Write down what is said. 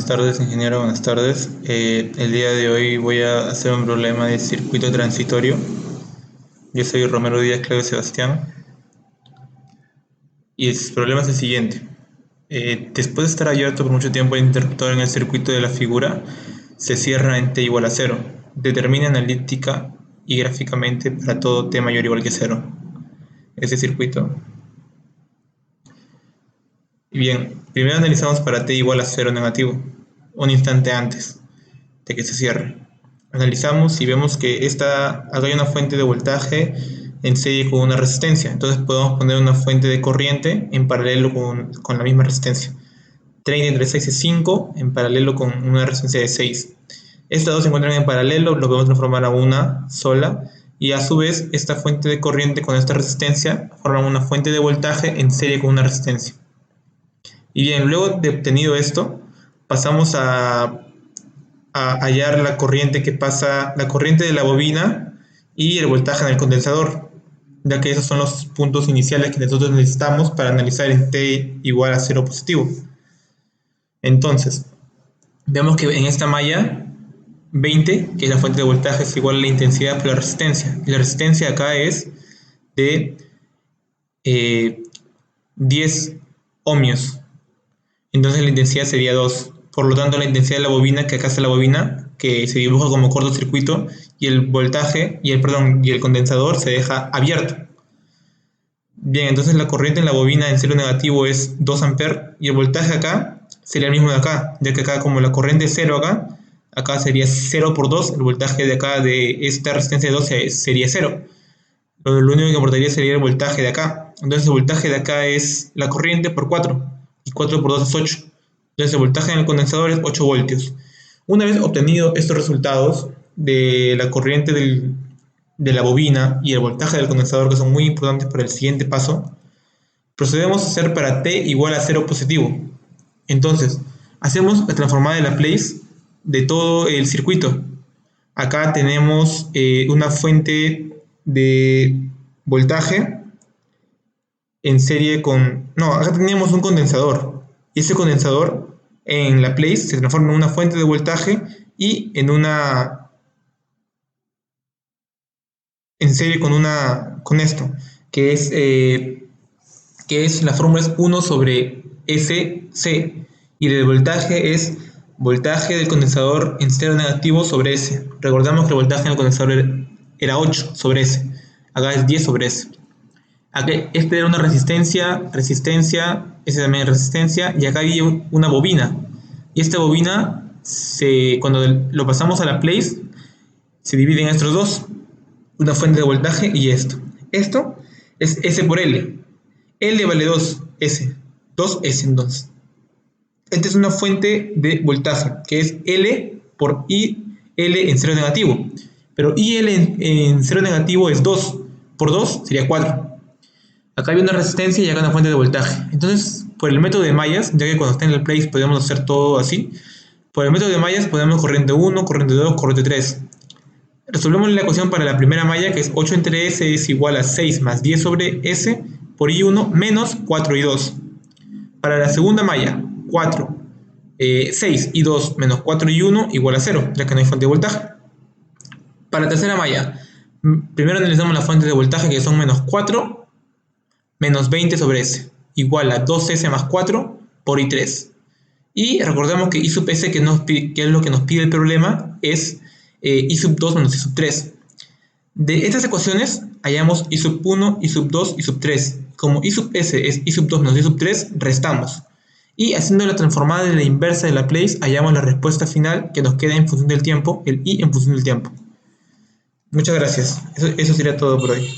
Buenas tardes, ingeniero, buenas tardes. El día de hoy voy a hacer un problema de circuito transitorio. Yo soy Romero Díaz Claudio Sebastián y el problema es el siguiente. Después de estar abierto por mucho tiempo el interruptor en el circuito de la figura, se cierra en t igual a 0. Determina analítica y gráficamente para todo t mayor o igual que 0 ese circuito. Bien, primero analizamos para t igual a 0 negativo, un instante antes de que se cierre. Analizamos y vemos que acá hay una fuente de voltaje en serie con una resistencia. Entonces podemos poner una fuente de corriente en paralelo con la misma resistencia. 30 entre 6 es 5, en paralelo con una resistencia de 6. Estas dos se encuentran en paralelo, lo podemos transformar a una sola. Y a su vez, esta fuente de corriente con esta resistencia forman una fuente de voltaje en serie con una resistencia. Y bien, luego de obtenido esto, pasamos a hallar la corriente que pasa, la corriente de la bobina y el voltaje en el condensador, ya que esos son los puntos iniciales que nosotros necesitamos para analizar en t igual a 0 positivo. Entonces, vemos que en esta malla 20, que es la fuente de voltaje, es igual a la intensidad por la resistencia. Y la resistencia acá es de 10 ohmios. Entonces la intensidad sería 2. Por lo tanto, la intensidad de la bobina, que acá está la bobina, que se dibuja como cortocircuito, y el voltaje, y el condensador se deja abierto. Bien, entonces la corriente en la bobina en cero negativo es 2 A, y el voltaje acá sería el mismo de acá, ya que acá como la corriente es 0 acá sería 0 por 2, el voltaje de acá de esta resistencia de 2 sería 0. Lo único que importaría sería el voltaje de acá. Entonces el voltaje de acá es la corriente por 4, y 4 por 2 es 8. Entonces el voltaje en el condensador es 8 voltios. Una vez obtenido estos resultados de la corriente de la bobina y el voltaje del condensador, que son muy importantes para el siguiente paso, procedemos a hacer para t igual a 0 positivo. Entonces, hacemos la transformada de Laplace de todo el circuito. Acá tenemos una fuente de voltaje en serie con... No, acá tenemos un condensador. Y ese condensador en Laplace se transforma en una fuente de voltaje y en serie con esto, que es la fórmula es 1 sobre SC, y el voltaje es voltaje del condensador en cero negativo sobre S. Recordamos que el voltaje en el condensador era 8 sobre S, acá es 10 sobre S. Aquí, este era una resistencia, ese también es resistencia, y acá había una bobina. Y esta bobina, cuando lo pasamos a Laplace, se divide en estos dos, una fuente de voltaje y esto. Esto es S por L. L vale 2S. 2S entonces. Esta es una fuente de voltaje, que es L por IL en cero negativo. Pero IL en cero negativo es 2. Por 2 sería 4. Acá hay una resistencia y acá una fuente de voltaje. Entonces, por el método de mallas, ya que cuando está en el place podemos hacer todo así, por el método de mallas podemos corriente 1, corriente 2, corriente 3. Resolvemos la ecuación para la primera malla, que es 8 entre S es igual a 6 más 10 sobre S por I1 menos 4 y 2. Para la segunda malla, 6 y 2 menos 4 y 1 igual a 0, ya que no hay fuente de voltaje. Para la tercera malla, primero analizamos la fuente de voltaje, que son menos 4 menos 20 sobre S, igual a 2S más 4 por I3. Y recordemos que I sub S, que es lo que nos pide el problema, es I sub 2 menos I sub 3. De estas ecuaciones hallamos I sub 1, I sub 2, I sub 3. Como I sub S es I sub 2 menos I sub 3, restamos. Y haciendo la transformada de la inversa de Laplace, hallamos la respuesta final que nos queda en función del tiempo, el I en función del tiempo. Muchas gracias. Eso sería todo por hoy.